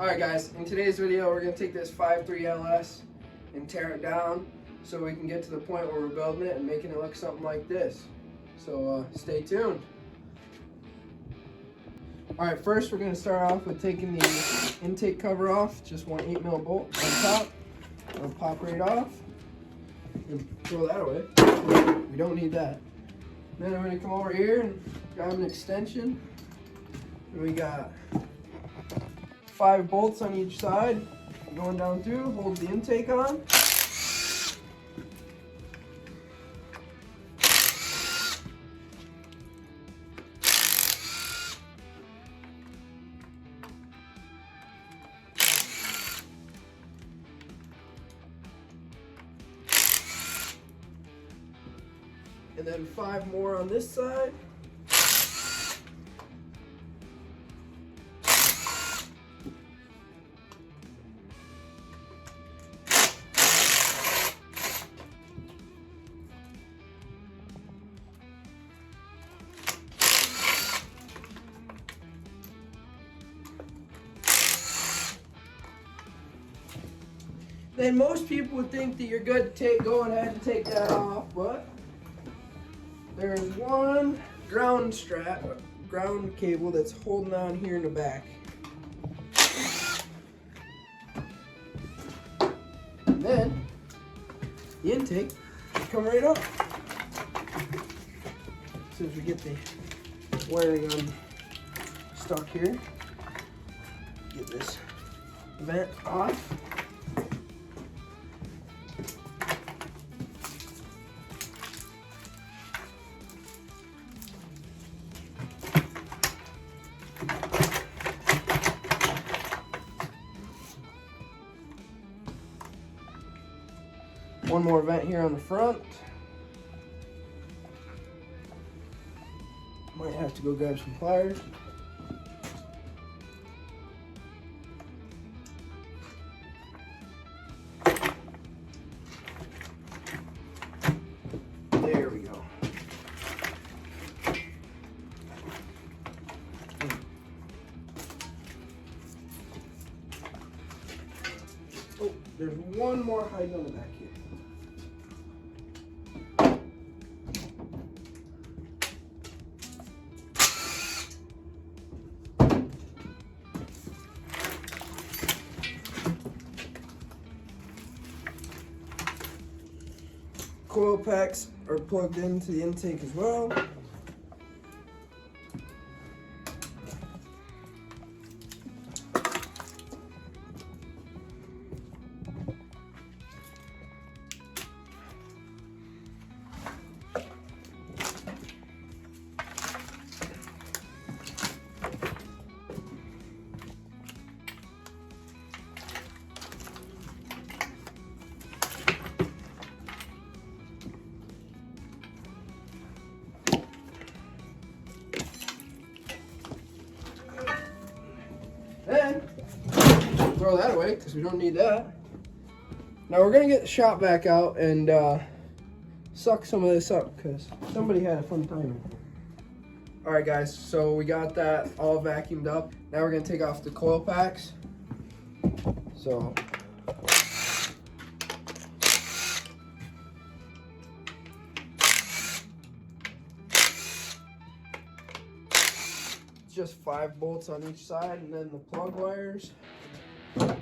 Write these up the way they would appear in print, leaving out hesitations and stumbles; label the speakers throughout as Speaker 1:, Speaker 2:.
Speaker 1: Alright guys, in today's video we're going to take this 5.3 LS and tear it down so we can get to the point where we're building it and making it look something like this. So stay tuned. Alright, first we're going to start off with taking the intake cover off, just one 8mm bolt on top. It'll pop right off and throw that away. We don't need that. Then I'm going to come over here and grab an extension. And we got 5 bolts on each side going down through, hold the intake on. And then 5 more on this side. Then most people would think that you're good to go ahead and take that off, but there's one ground cable that's holding on here in the back. And then the intake should come right up. As soon as we get the wiring on stuck here, get this vent off. One more vent here on the front. Might have to go grab some pliers. There we go. Oh, there's one more hiding on the back here. Coil packs are plugged into the intake as well. Then throw that away because we don't need that. Now we're gonna get the shop vac out and suck some of this up because somebody had a fun time. All right, guys. So we got that all vacuumed up. Now we're gonna take off the coil packs. So. Just 5 bolts on each side and then the plug wires. And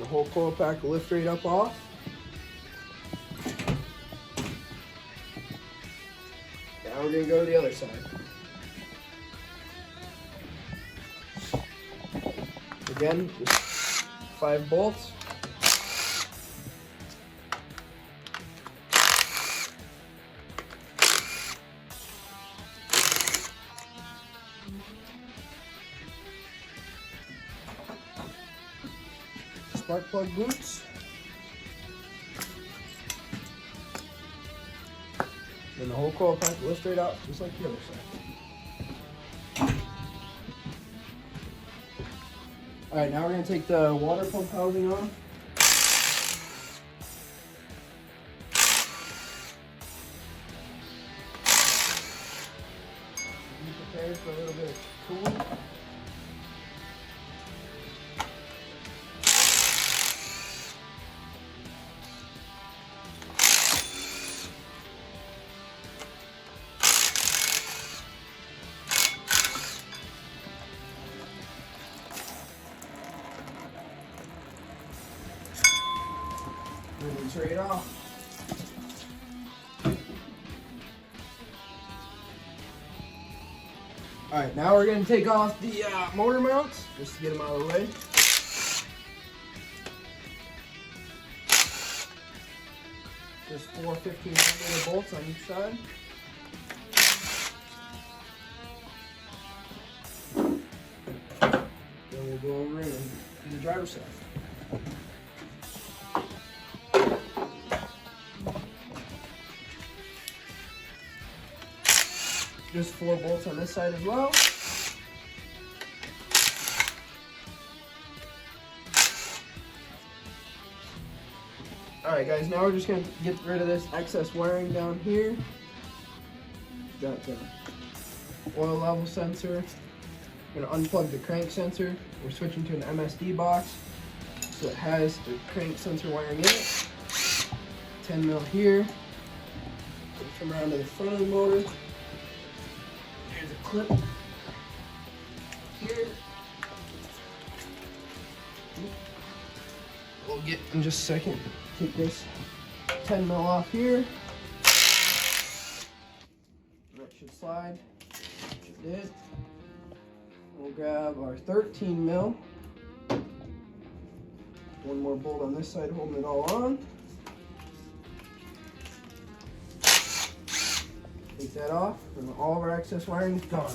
Speaker 1: the whole coil pack will lift right up off. Now we're going to go to the other side. Again, just 5 bolts. Spark plug boots. And the whole coil pack will lift straight out, just like the other side. Alright, now we're going to take the water pump housing off. prepared for a little bit of cooling. Rinse right off. Alright, now we're going to take off the motor mounts, just to get them out of the way. Just 4 15mm bolts on each side. Then we'll go over and do the driver's side. Just 4 bolts on this side as well. Alright guys, now we're just going to get rid of this excess wiring down here. Got the oil level sensor. I'm going to unplug the crank sensor. We're switching to an MSD box. So it has the crank sensor wiring in it. 10 mil here. Come around to the front of the motor. There's a clip here. We'll get in just a second. Take this 10 mil off here. That should slide. It did. We'll grab our 13 mil. One more bolt on this side holding it all on. Take that off, and all of our excess wiring is gone.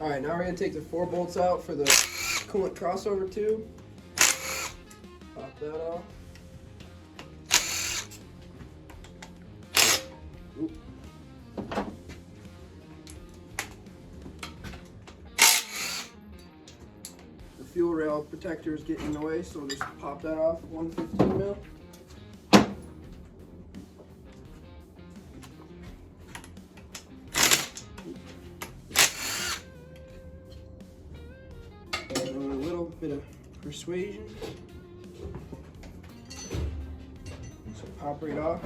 Speaker 1: Alright, now we're going to take the 4 bolts out for the coolant crossover tube. Pop that off. Oop. The fuel rail protector is getting in the way, so just pop that off, 115 mil. Bit of persuasion, so pop right off.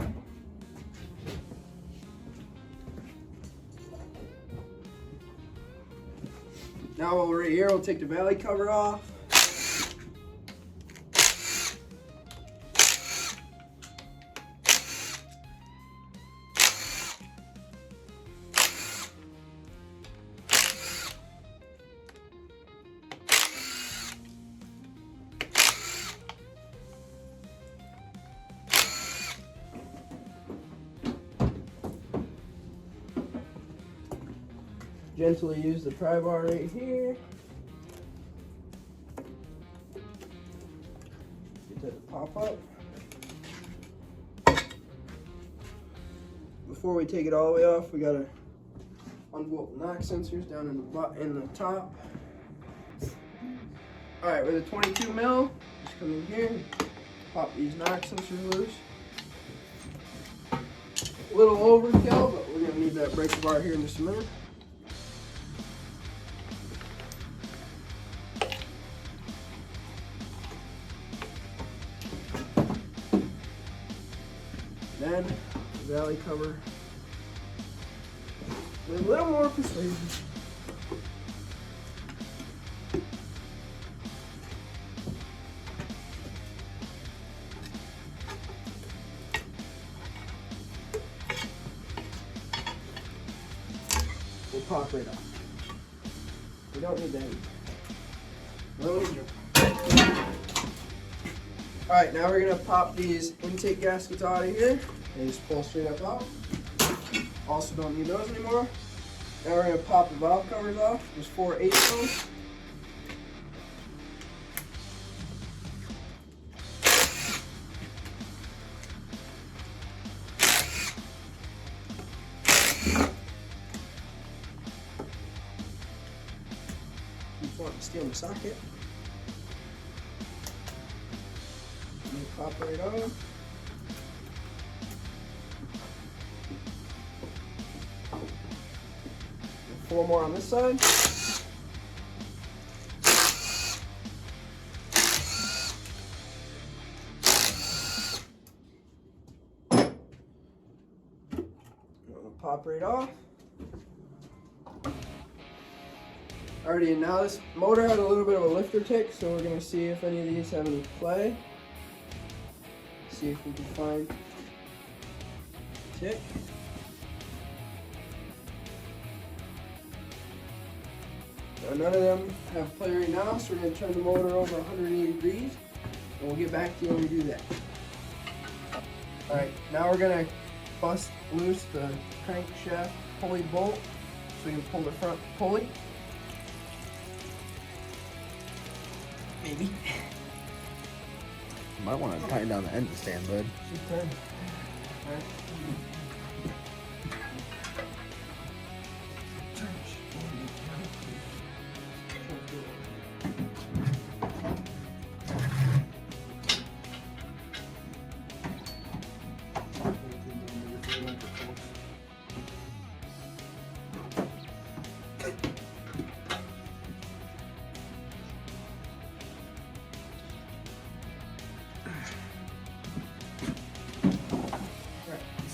Speaker 1: Now while we're right here, we'll take the valley cover off. Gently use the pry bar right here. Get that to pop up. Before we take it all the way off, we gotta unbolt the knock sensors down in the top. All right, with a 22 mil, just come in here, pop these knock sensors loose. A little overkill, but we're gonna need that breaker bar here in just a minute. Then the valley cover with a little more persuasion. We'll pop right off. We don't need that either. Alright, now we're going to pop these intake gaskets out of here. They just pull straight up out. Also don't need those anymore. Now we're going to pop the valve covers off. There's 4 8 of those. Keep wanting to steal my socket. Pop right on. 4 more on this side. Pop right off. Alrighty, and now this motor had a little bit of a lifter tick, so we're going to see if any of these have any play. See if we can find a tick. Now none of them have play right now, so we're going to turn the motor over 180 degrees, and we'll get back to you when we do that. Alright, now we're going to bust loose the crankshaft pulley bolt so we can pull the front pulley. Maybe.
Speaker 2: You might want to tighten down the engine stand, bud.
Speaker 1: Just turn. Alright.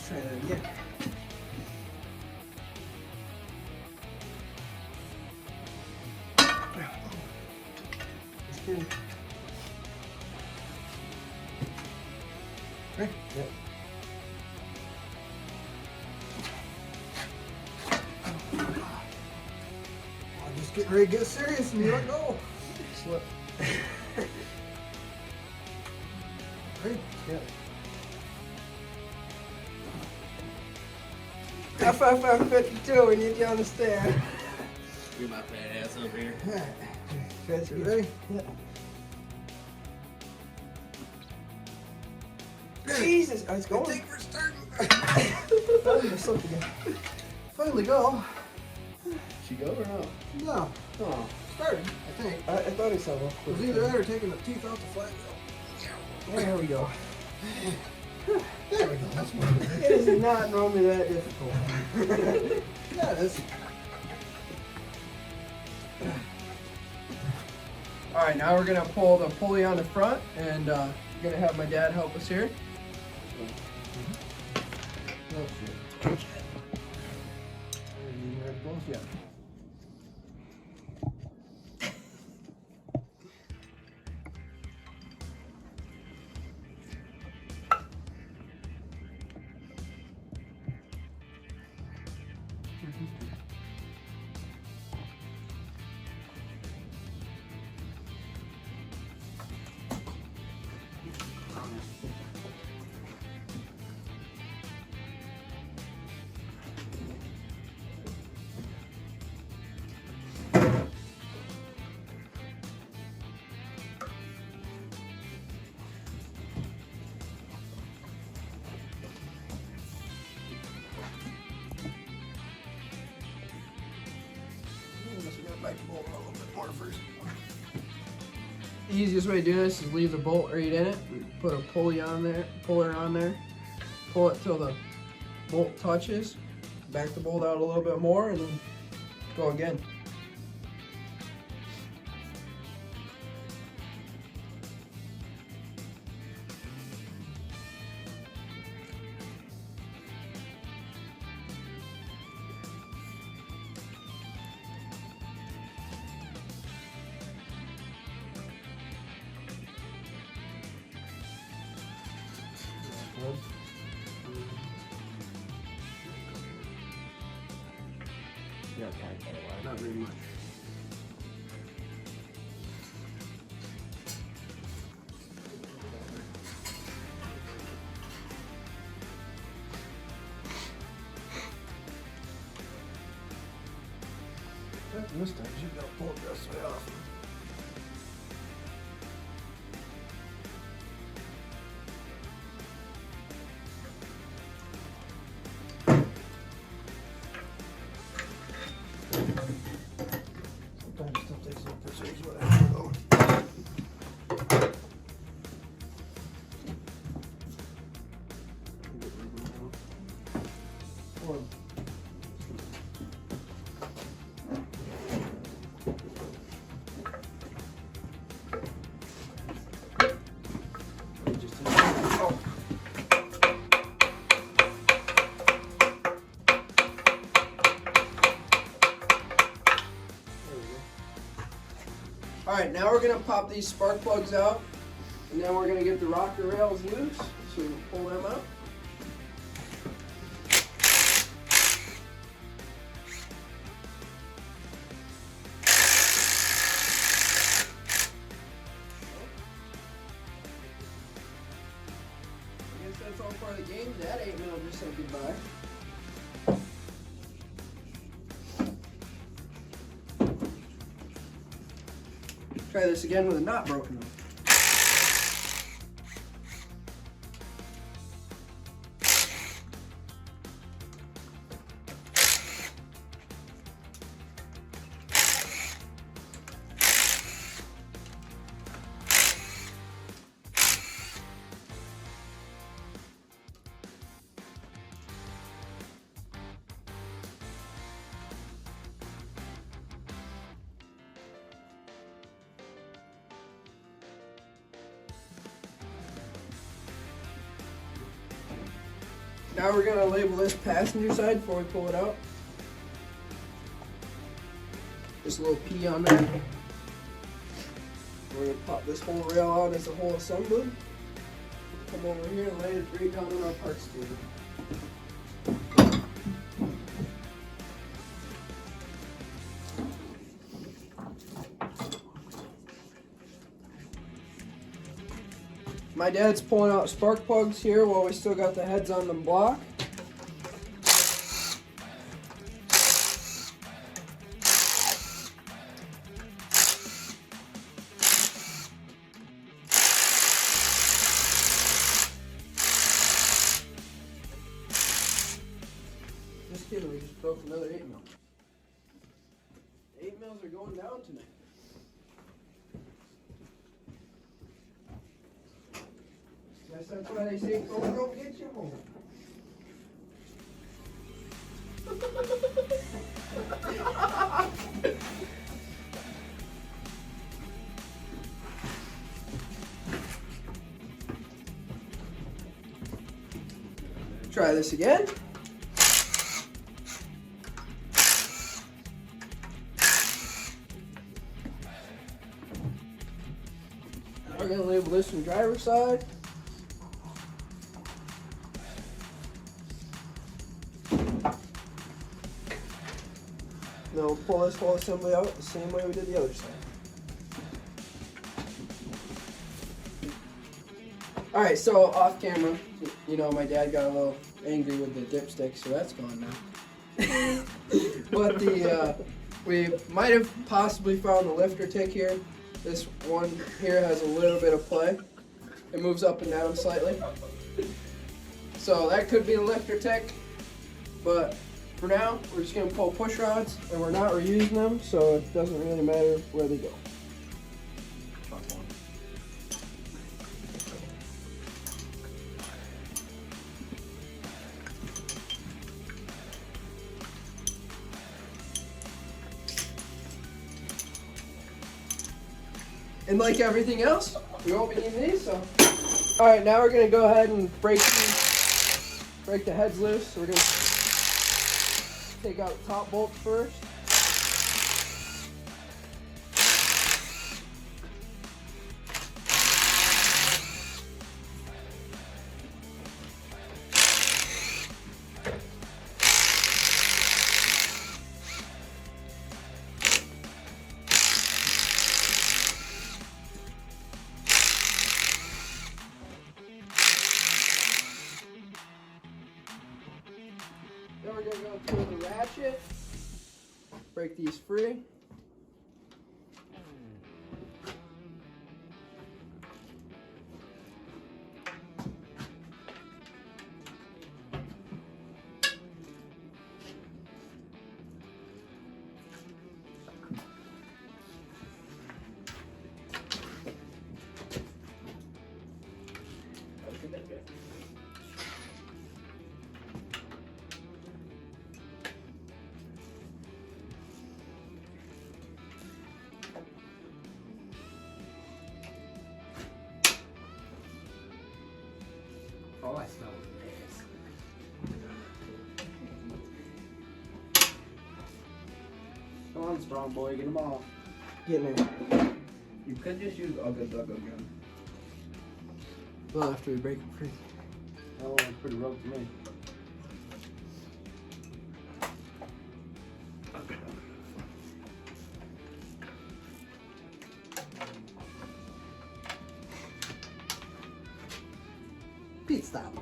Speaker 1: Try that again. It's good. Right? Yep. I'm just getting ready to get serious and you don't know. Slip. Right? Yep. FFF52, we need you on the stand.
Speaker 2: You're my fat ass over here.
Speaker 1: Alright. Guys, you ready? Yeah. Jesus, I was going.
Speaker 2: Take for starting.
Speaker 1: Finally, slipped again. Finally go.
Speaker 2: She go or no?
Speaker 1: No.
Speaker 2: Oh.
Speaker 1: Started, I think. I thought I saw one. It was either that or taking the teeth off the flat wheel. There we go. There we go. That's what it is. It is not normally that difficult. Yeah, it is. Alright, now we're going to pull the pulley on the front, and going to have my dad help us here. Yeah. Back the bolt a little bit more first. The easiest way to do this is leave the bolt right in it. Put a pulley on there, puller on there. Pull it till the bolt touches. Back the bolt out a little bit more and then go again.
Speaker 2: Yeah, okay.
Speaker 1: Not very much. This time you got to pull it this way off. Sometimes it still takes a little persuasion, but I don't know. now we're gonna pop these spark plugs out, and then we're gonna get the rocker rails loose, so we can pull them out. I guess that's all part of the game. That 8 mil just said goodbye. Try this again with a knot broken one. Now we're going to label this passenger side before we pull it out. Just a little P on there. We're going to pop this whole rail out as a whole assembly. Come over here and lay it right down on our parts table. My dad's pulling out spark plugs here while we still got the heads on the block. Just kidding, we just broke another 8 mil. 8 mils are going down tonight. That's why they say, go get your home. Try this again. We're going to label this from driver's side. Now we'll pull this whole assembly out the same way we did the other side. Alright, so off camera, you know, my dad got a little angry with the dipstick, so that's gone now. But we might have possibly found the lifter tick here. This one here has a little bit of play. It moves up and down slightly. So that could be the lifter tick, but for now, we're just going to pull push rods, and we're not reusing them, so it doesn't really matter where they go. And like everything else, we won't be needing these, so. Alright, now we're going to go ahead and break the heads loose. So we're going to take out the top bolts first. Then we're going to go to the ratchet, break these free.
Speaker 2: Oh, I smell this. Come on, strong boy, get them off.
Speaker 1: Get in there.
Speaker 2: You You could just use Ugga Dugga gun.
Speaker 1: Well, after we break them free.
Speaker 2: That one was pretty rough to me.
Speaker 1: Pete, stop.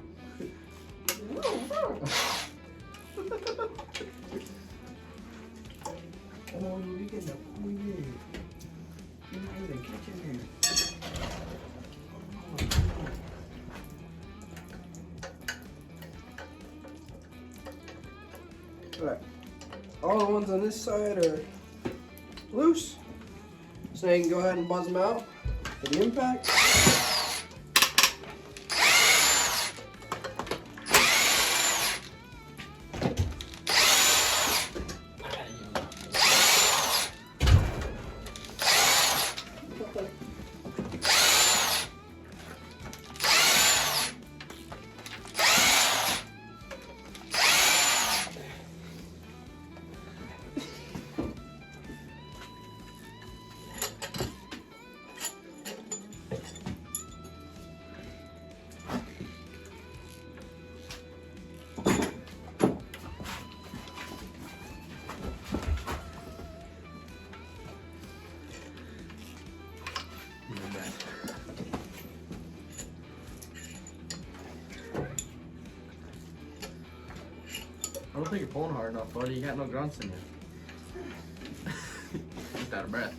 Speaker 2: Oh, you get the weird. You're not even catching it.
Speaker 1: Alright. All the ones on this side are loose. So you can go ahead and buzz them out for the impact.
Speaker 3: I don't think you're pulling hard enough, buddy. You got no grunts in you. Just out of breath.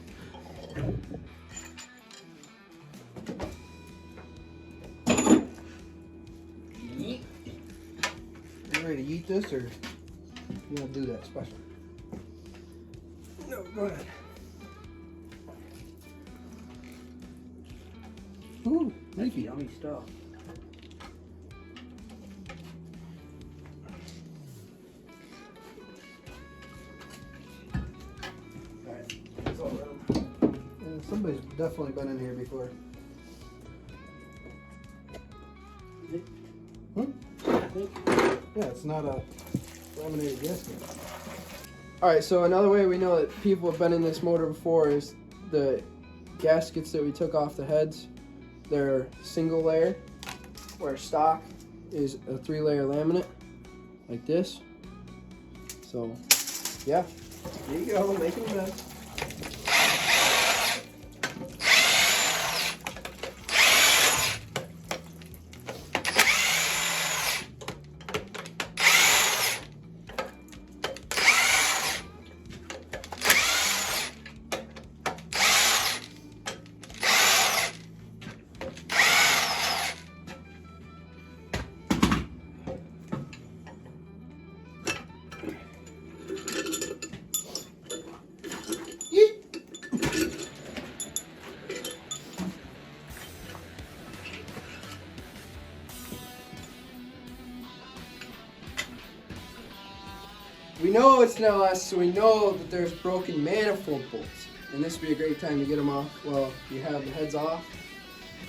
Speaker 1: You ready to eat this, or you want to do that special? No, go ahead. Ooh,
Speaker 2: That's
Speaker 1: leafy.
Speaker 2: yummy stuff.
Speaker 1: Somebody's definitely been in here before. Yeah, it's not a laminated gasket. Alright, so another way we know that people have been in this motor before is the gaskets that we took off the heads. They're single layer, where stock is a 3-layer laminate, like this. So, yeah, there you go, making a mess. We know it's not us, so we know that there's broken manifold bolts. And this would be a great time to get them off. Well, you have the heads off.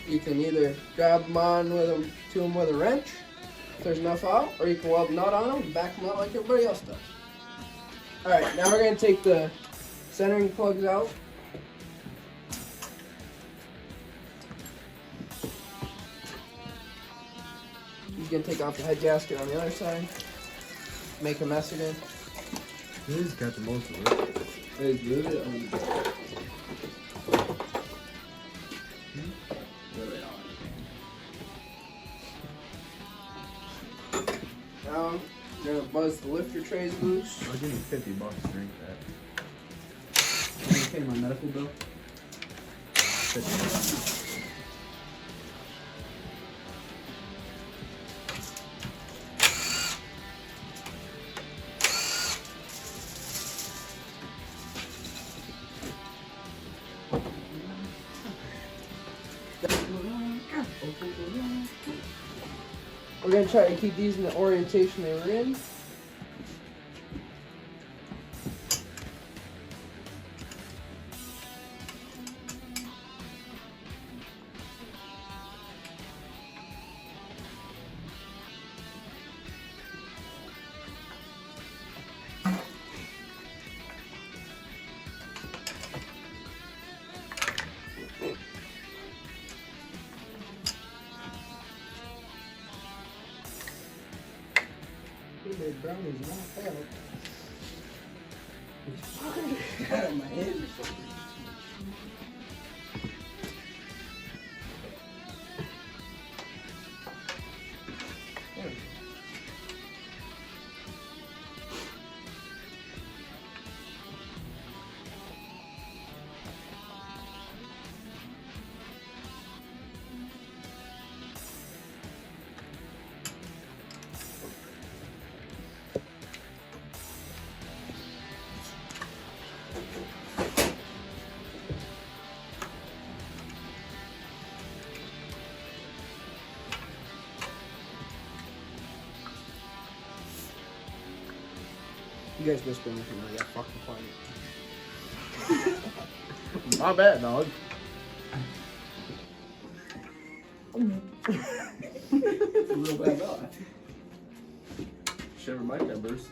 Speaker 1: You can either grab them on with them to them with a wrench, if there's enough out, or you can weld a nut on them and back them out like everybody else does. Alright, now we're going to take the centering plugs out. You can take off the head gasket on the other side. Make a mess again.
Speaker 3: He's got the most of it.
Speaker 1: Hey, really? Now, you're gonna buzz the lifter trays loose.
Speaker 3: I'll give you $50 to drink that.
Speaker 2: Can you pay my medical bill?
Speaker 3: 50.
Speaker 1: We're gonna try to keep these in the orientation they were in.
Speaker 2: blueberry brownies knocked out. It's out of my head.
Speaker 1: You guys whisper anything like that fucking funny.
Speaker 3: My bad, dog.
Speaker 2: It's a real bad dog.
Speaker 3: Shiver my timbers.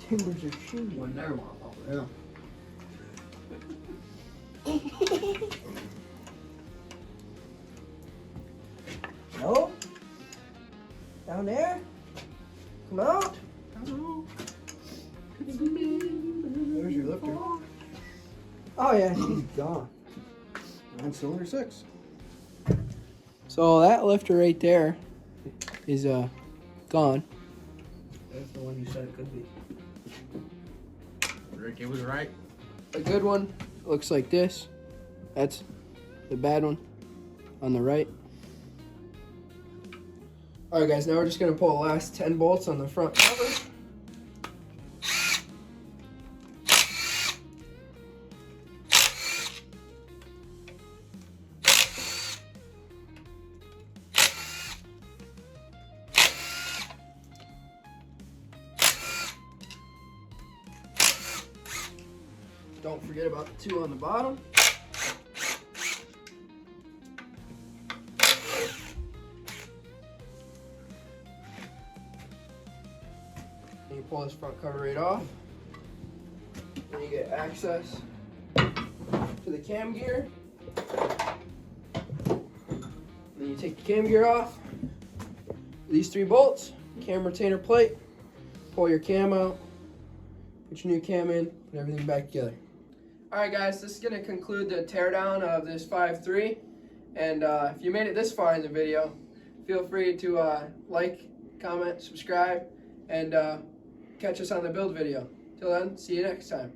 Speaker 1: Timbers are shooting.
Speaker 2: One there, motherfucker. Yeah.
Speaker 1: No? Down there? Come out?
Speaker 2: There's your lifter.
Speaker 1: Oh yeah, she's gone.
Speaker 2: On cylinder 6.
Speaker 1: So that lifter right there is gone.
Speaker 2: That's the one you said it could be.
Speaker 3: Ricky was right.
Speaker 1: A good one looks like this. That's the bad one on the right. Alright guys, now we're just going to pull the last 10 bolts on the front cover. Don't forget about the 2 on the bottom. And you pull this front cover right off. And you get access to the cam gear. And then you take the cam gear off. These 3 bolts, cam retainer plate, pull your cam out, put your new cam in, put everything back together. Alright guys, this is going to conclude the teardown of this 5.3. And if you made it this far in the video, feel free to like, comment, subscribe, and catch us on the build video. Till then, see you next time.